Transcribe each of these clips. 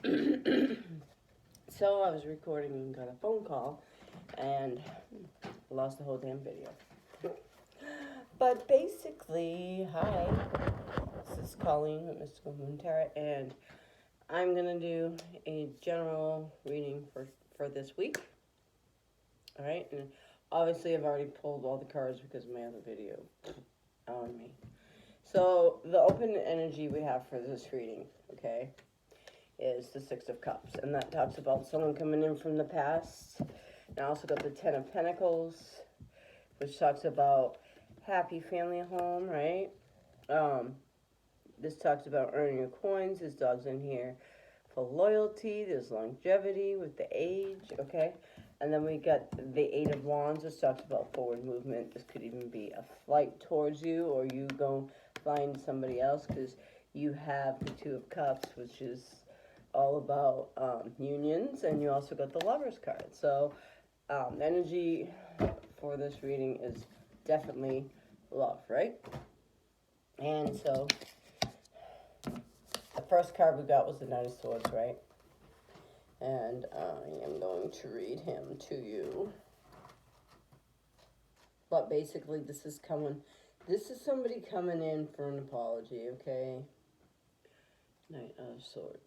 So I was recording and got a phone call and lost the whole damn video. But basically, hi, this is Colleen with Mystical Moon Tarot, and I'm gonna do a general reading for this week. All right, and obviously I've already pulled all the cards because of my other video on me. So the open energy we have for this reading, okay, is the Six of Cups, and that talks about someone coming in from the past. And I also got the Ten of Pentacles, which talks about happy family home, right? This talks about earning your coins. This dog's in here for loyalty. There's longevity with the age, okay? And then we got the Eight of Wands, which talks about forward movement. This could even be a flight towards you, or you go find somebody else, because you have the Two of Cups, which is all about unions, and you also got the Lovers card. So energy for this reading is definitely love, right? And so the first card we got was the Knight of Swords, right? And I am going to read him to you. But basically, this is somebody coming in for an apology, okay? Knight of Swords.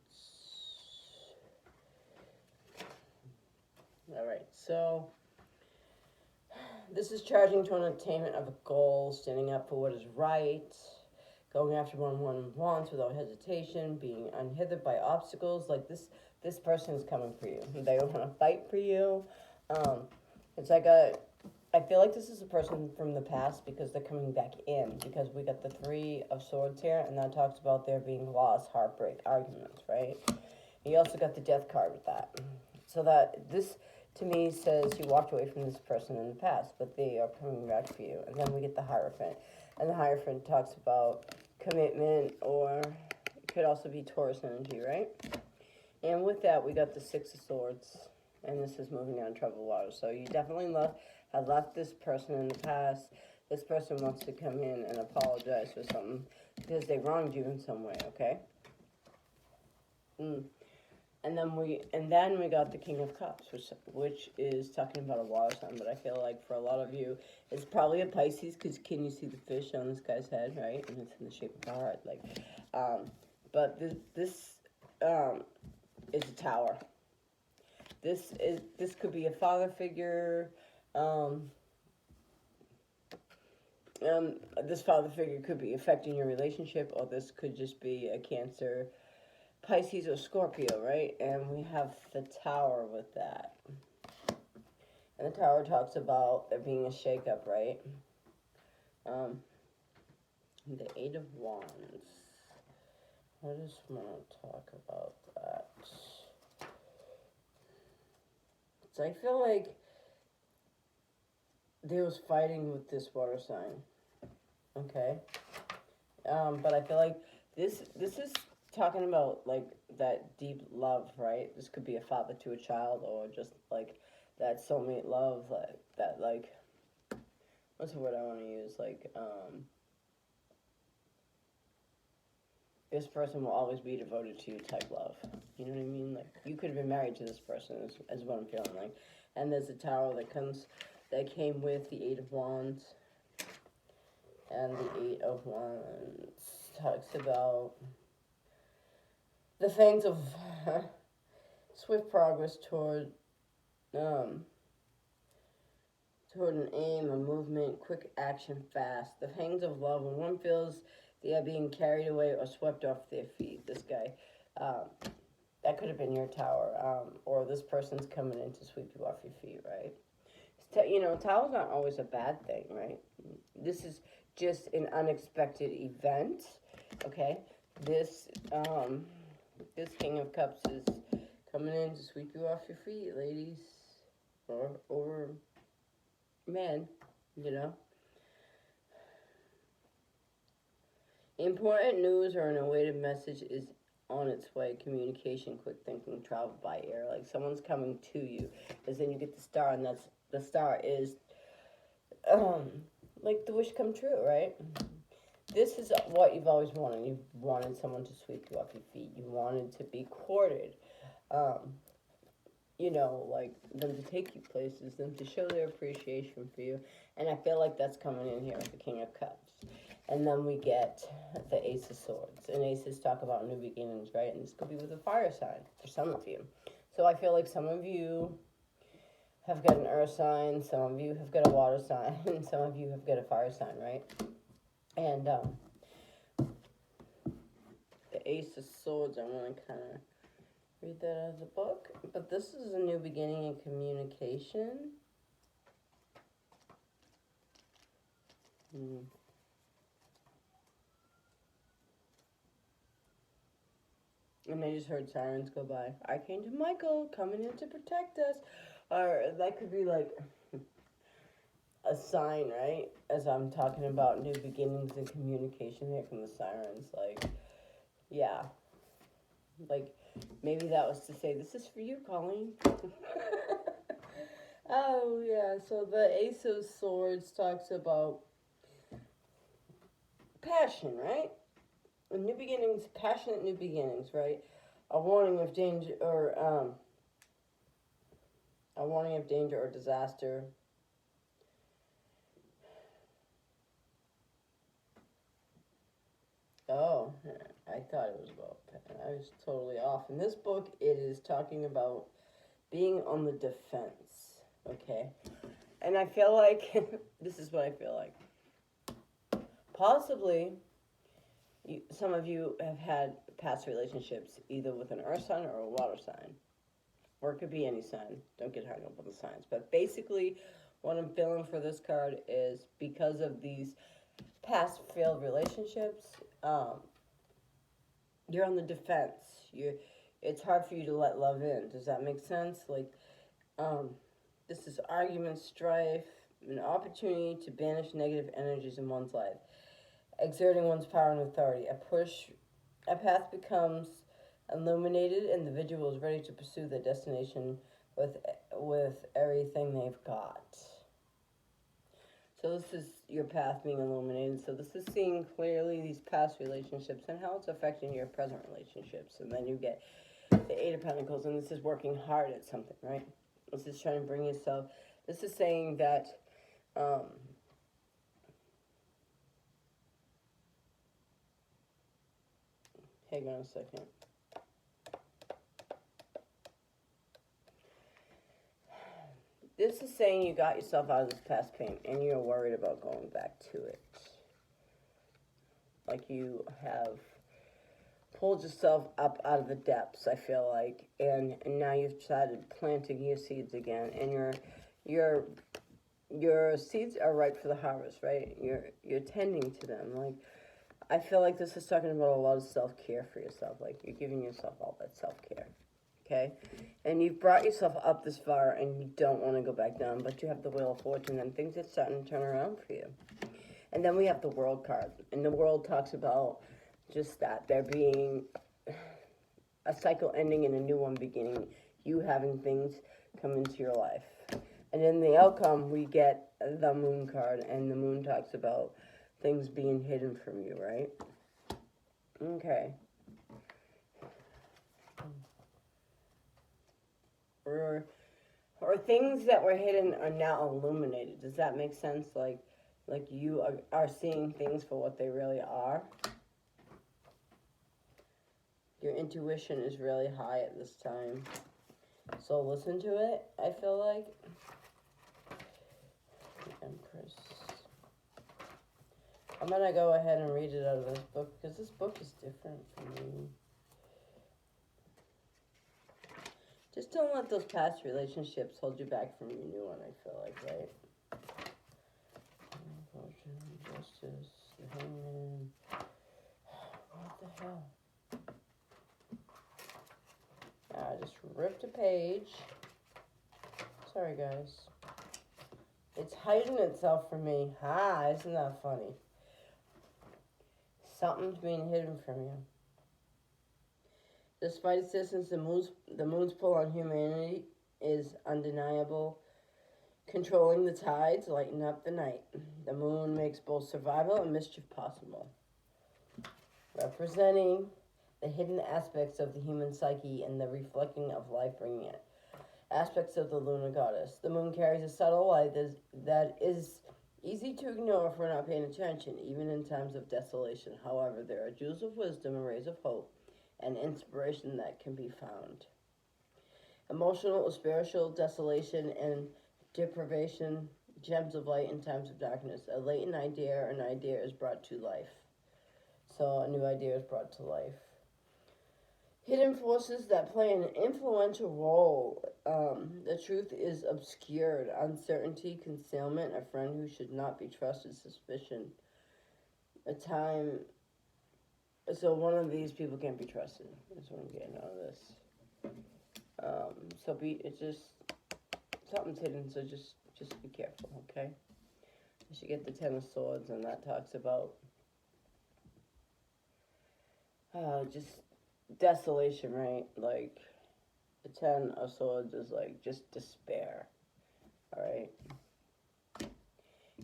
Alright, so this is charging to an attainment of a goal, standing up for what is right, going after what one wants without hesitation, being unhindered by obstacles. Like this person is coming for you. They don't want to fight for you. It's like I feel like this is a person from the past because they're coming back in, because we got the Three of Swords here, and that talks about there being loss, heartbreak, arguments, right? And you also got the Death card with that. So that this, to me, says you walked away from this person in the past, but they are coming back for you. And then we get the Hierophant. And the Hierophant talks about commitment, or it could also be Taurus energy, right? And with that, we got the Six of Swords. And this is moving on troubled waters. So you definitely have left this person in the past. This person wants to come in and apologize for something because they wronged you in some way, okay? And then we got the King of Cups, which is talking about a water sign, but I feel like for a lot of you, it's probably a Pisces, because can you see the fish on this guy's head, right? And it's in the shape of a heart, like, but this is a tower. This could be a father figure. This father figure could be affecting your relationship, or this could just be a Cancer, Pisces, or Scorpio, right? And we have the Tower with that. And the Tower talks about there being a shakeup, right? The Eight of Wands. I just want to talk about that. So I feel like there was fighting with this water sign, okay? But I feel like this is talking about, like, that deep love, right? This could be a father to a child, or just, like, that soulmate love, that like, what's the word I want to use? Like, this person will always be devoted to you type love. You know what I mean? Like, you could have been married to this person, is what I'm feeling like. And there's a tower that came with the Eight of Wands. And the Eight of Wands talks about the fangs of swift progress toward an aim, a movement, quick action, fast. The fangs of love, when one feels they are being carried away or swept off their feet. This guy, that could have been your tower, or this person's coming in to sweep you off your feet, right? Tower's not always a bad thing, right? This is just an unexpected event, okay? This King of Cups is coming in to sweep you off your feet, ladies, or men, you know? Important news or an awaited message is on its way. Communication, quick thinking, travel by air. Like, someone's coming to you. Because then you get the star, and the star is, like, the wish come true, right? this is what you've always wanted. You wanted someone to sweep you off your feet. You wanted to be courted. Um, like them to take you places, them to show their appreciation for you. And I feel like that's coming in here with the King of Cups. And then we get the Ace of Swords. And aces talk about new beginnings, right? And this could be with a fire sign for some of you. So I feel like some of you have got an earth sign, some of you have got a water sign, and some of you have got a fire sign, right? And the Ace of Swords, I want to kind of read that out of the book. But this is a new beginning in communication. And I just heard sirens go by. Archangel Michael coming in to protect us. Or that could be like a sign, right? As I'm talking about new beginnings in communication here from the sirens. Like, yeah. Like, maybe that was to say, this is for you, Colleen. Oh, yeah. So the Ace of Swords talks about passion, right? New beginnings, passionate new beginnings, right? A warning of danger or disaster. Oh, I thought it was about. I was totally off. In this book, it is talking about being on the defense. Okay, and I feel like this is what I feel like. Possibly, some of you have had past relationships either with an earth sign or a water sign, or it could be any sign. Don't get hung up on the signs. But basically, what I'm feeling for this card is because of these past failed relationships. You're on the defense. It's hard for you to let love in. Does that make sense? Like, this is argument, strife, an opportunity to banish negative energies in one's life, exerting one's power and authority. A path becomes illuminated, and the individual is ready to pursue their destination with everything they've got. So this is your path being illuminated. So this is seeing clearly these past relationships and how it's affecting your present relationships. And then you get the Eight of Pentacles, and this is working hard at something, right? This is trying to bring yourself. This is saying that hang on a second. This is saying you got yourself out of this past pain and you're worried about going back to it. Like you have pulled yourself up out of the depths, I feel like, and now you've started planting your seeds again, and your seeds are ripe for the harvest, right? You're tending to them. Like, I feel like this is talking about a lot of self-care for yourself. Like, you're giving yourself all that self-care. Okay, and you've brought yourself up this far and you don't want to go back down, but you have the Wheel of Fortune and things are starting to turn around for you. And then we have the World card, and the World talks about just that, there being a cycle ending and a new one beginning, you having things come into your life. And in the outcome, we get the Moon card, and the Moon talks about things being hidden from you, right? Okay. Or things that were hidden are now illuminated. Does that make sense? Like you are seeing things for what they really are. Your intuition is really high at this time. So listen to it, I feel like. The Empress. I'm going to go ahead and read it out of this book because this book is different from me. Just don't let those past relationships hold you back from your new one, I feel like, right? Fortune, Justice, the Hangman. What the hell? I just ripped a page. Sorry, guys. It's hiding itself from me. Isn't that funny? Something's being hidden from you. Despite its distance, the moon's pull on humanity is undeniable. Controlling the tides, lighten up the night. The moon makes both survival and mischief possible. representing the hidden aspects of the human psyche and the reflecting of life bringing it. Aspects of the lunar goddess. The moon carries a subtle light that is easy to ignore if we're not paying attention, even in times of desolation. However, there are jewels of wisdom and rays of hope and inspiration that can be found. Emotional or spiritual desolation and deprivation, gems of light in times of darkness. A latent idea or an idea is brought to life. So a new idea is brought to life. Hidden forces that play an influential role. The truth is obscured. Uncertainty, concealment, a friend who should not be trusted, suspicion. A time. So one of these people can't be trusted. That's what I'm getting out of this. It's just something's hidden. So just be careful, okay? You should get the Ten of Swords, and that talks about just desolation, right? Like, the Ten of Swords is like just despair, all right?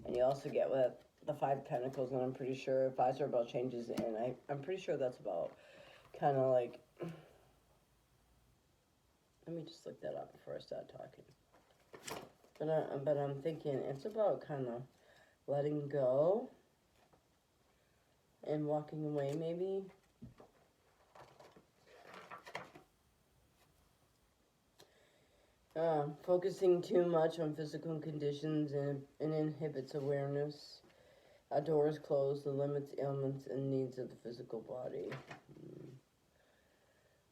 And you also get with the Five of Pentacles, and I'm pretty sure fives are about changes, and I'm pretty sure that's about kind of like, let me just look that up before I start talking. But I'm thinking it's about kind of letting go and walking away, maybe. Focusing too much on physical conditions and inhibits awareness. A door is closed that limits ailments and needs of the physical body.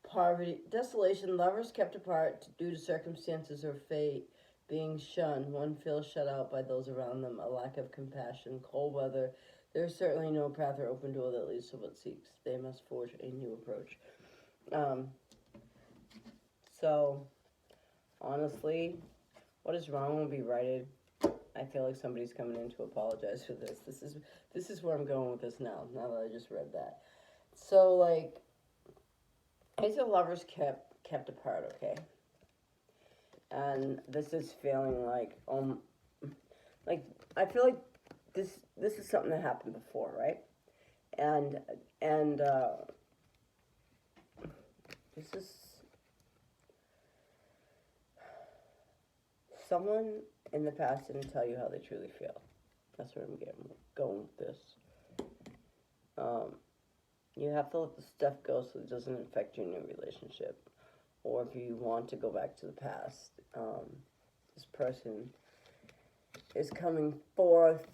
Poverty, desolation, lovers kept apart due to circumstances or fate, being shunned. One feels shut out by those around them, a lack of compassion, cold weather. There is certainly no path or open door that leads to what seeks. They must forge a new approach. So, honestly, what is wrong will be righted. I feel like somebody's coming in to apologize for this. This is where I'm going with this now that I just read that. So, like, these are lovers kept apart, okay? And this is feeling like I feel like this is something that happened before, right? And this is someone in the past didn't tell you how they truly feel. That's where I'm going with this. You have to let the stuff go so it doesn't affect your new relationship. Or if you want to go back to the past, this person is coming forth.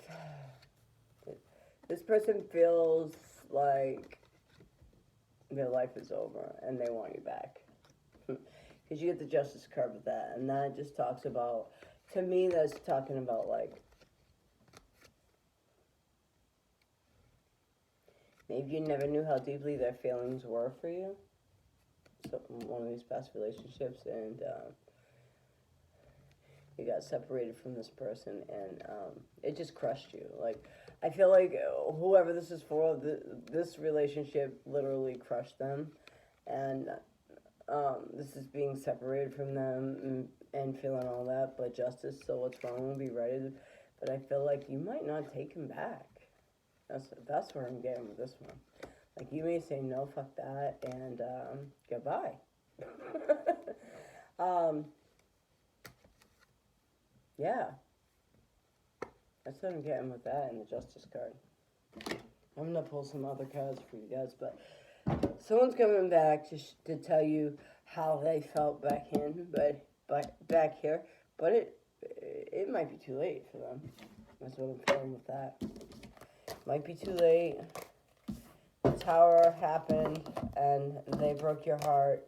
This person feels like their life is over and they want you back. Because you get the Justice card with that. And that just talks about, to me, that's talking about like, maybe you never knew how deeply their feelings were for you. So one of these past relationships, and you got separated from this person, and it just crushed you. Like, I feel like whoever this is for, this relationship literally crushed them, and this is being separated from them and feeling all that. But justice, so what's wrong will be righted. But I feel like you might not take him back. That's where I'm getting with this one. Like, you may say, no, fuck that, and goodbye. Yeah. That's what I'm getting with that and the Justice card. I'm going to pull some other cards for you guys, but someone's coming back to tell you how they felt back back here, but it might be too late for them. That's what I'm feeling with that. Might be too late. The Tower happened, and they broke your heart,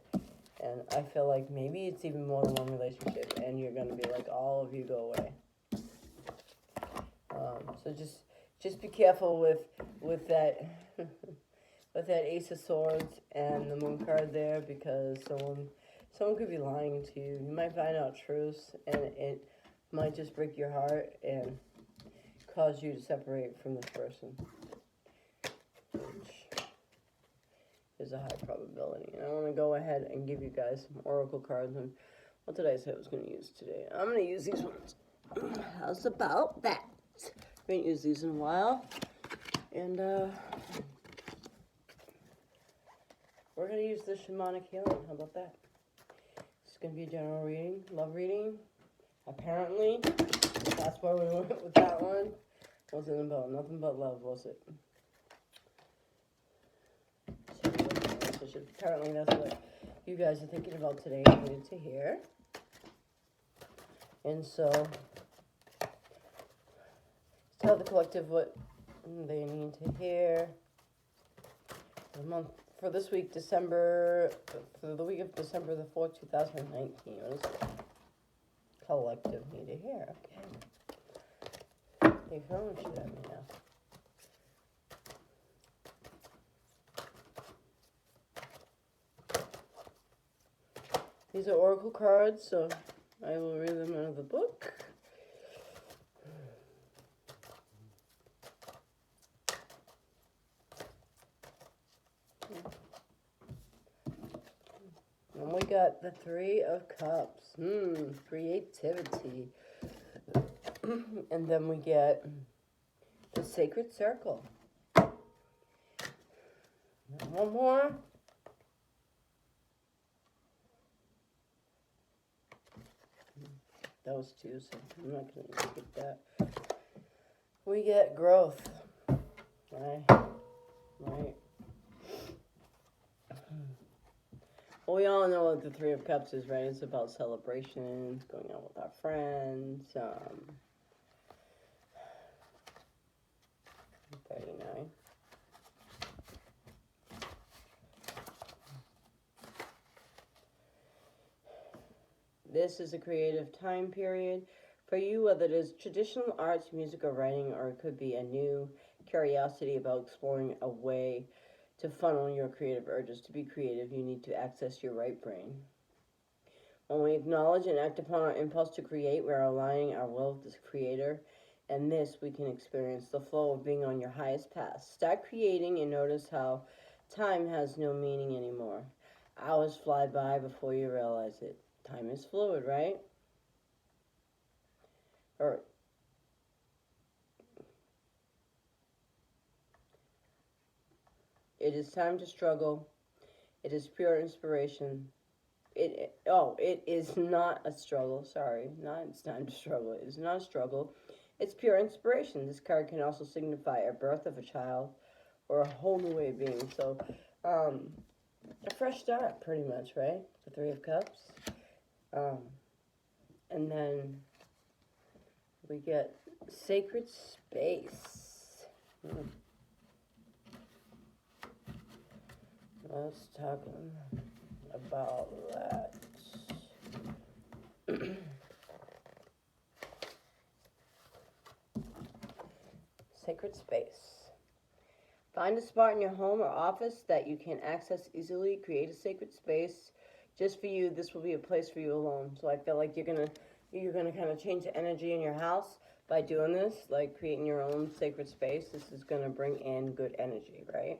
and I feel like maybe it's even more than one relationship, and you're going to be like, all of you go away. So just be careful with that with that Ace of Swords and the Moon card there, because someone could be lying to you. You might find out truths, and it might just break your heart and cause you to separate from this person, which is a high probability. And I want to go ahead and give you guys some oracle cards. And what did I say I was going to use today? I'm going to use these ones. How's about that? I haven't used these in a while. And we're going to use the shamanic healing. How about that? It's going to be a general reading, love reading. Apparently, that's why we went with that one. Wasn't about nothing but love, was it? So apparently that's what you guys are thinking about today and needed to hear. And so, tell the collective what they need to hear. The month for this week, for the week of December the 4th, 2019. What does the collective need to hear? Okay. They're throwing shit at me now. These are oracle cards, so I will read them out of the book. And we got the Three of Cups. Creativity. And then we get the Sacred Circle. One more. Those two, so I'm not going to get that. We get growth. Right. Well, we all know what the Three of Cups is, right? It's about celebrations, going out with our friends. 39. This is a creative time period for you, whether it is traditional arts, music, or writing, or it could be a new curiosity about exploring a way to funnel your creative urges. To be creative, you need to access your right brain. When we acknowledge and act upon our impulse to create, we are aligning our will with the Creator, and this we can experience the flow of being on your highest path. Start creating and notice how time has no meaning anymore. Hours fly by before you realize it. Time is fluid, right? It is time to struggle. It is pure inspiration. It is not a struggle. Sorry, it's time to struggle. It is not a struggle. It's pure inspiration. This card can also signify a birth of a child or a whole new way of being. So, a fresh start, pretty much, right? The Three of Cups. And then we get Sacred Space. Let's talk about that. Sacred Space. Find a spot in your home or office that you can access easily. Create a sacred space just for you. This will be a place for you alone. So I feel like you're gonna kind of change the energy in your house by doing this, like creating your own sacred space. This is gonna bring in good energy, right?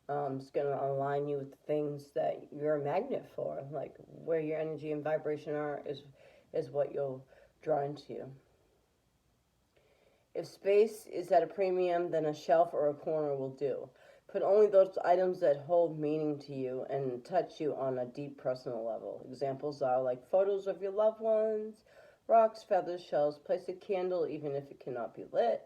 It's gonna align you with the things that you're a magnet for, like where your energy and vibration are is what you'll draw into you. If space is at a premium, then a shelf or a corner will do. Put only those items that hold meaning to you and touch you on a deep personal level. Examples are like photos of your loved ones, rocks, feathers, shells. Place a candle even if it cannot be lit.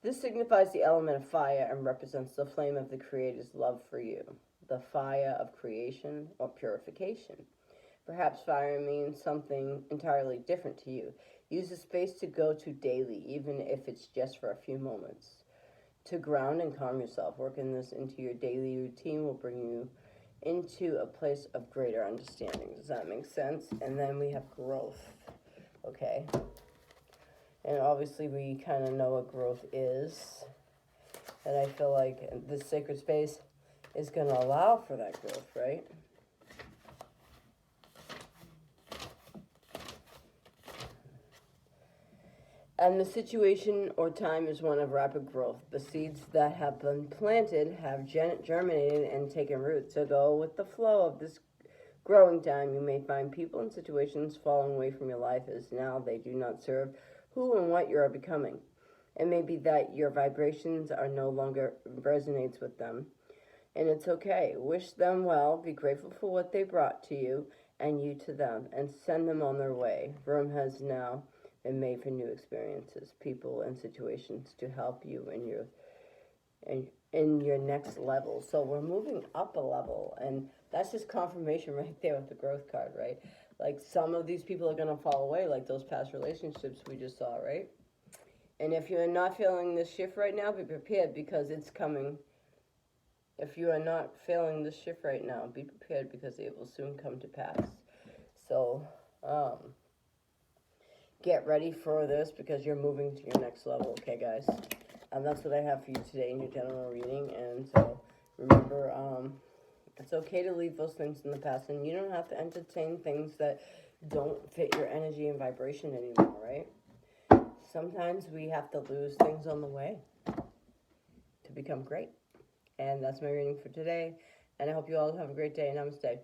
This signifies the element of fire and represents the flame of the Creator's love for you, the fire of creation or purification. Perhaps fire means something entirely different to you. Use a space to go to daily, even if it's just for a few moments. To ground and calm yourself, working this into your daily routine will bring you into a place of greater understanding. Does that make sense? And then we have growth, okay? And obviously we kind of know what growth is. And I feel like this sacred space is going to allow for that growth, right? And the situation or time is one of rapid growth. The seeds that have been planted have germinated and taken root. So go with the flow of this growing time. You may find people and situations falling away from your life as now they do not serve who and what you are becoming. It may be that your vibrations are no longer resonates with them. And it's okay. Wish them well. Be grateful for what they brought to you and you to them, and send them on their way. Room has now been made for new experiences, people, and situations to help you in your next level. So we're moving up a level, and that's just confirmation right there with the growth card, right? Like some of these people are going to fall away, like those past relationships we just saw, right? And if you're not feeling this shift right now, be prepared because it's coming. If you are not feeling this shift right now, be prepared because it will soon come to pass. So, get ready for this because you're moving to your next level, okay, guys? And that's what I have for you today in your general reading. And so, remember, it's okay to leave those things in the past, and you don't have to entertain things that don't fit your energy and vibration anymore, right? Sometimes we have to lose things on the way to become great. And that's my reading for today. And I hope you all have a great day. Namaste.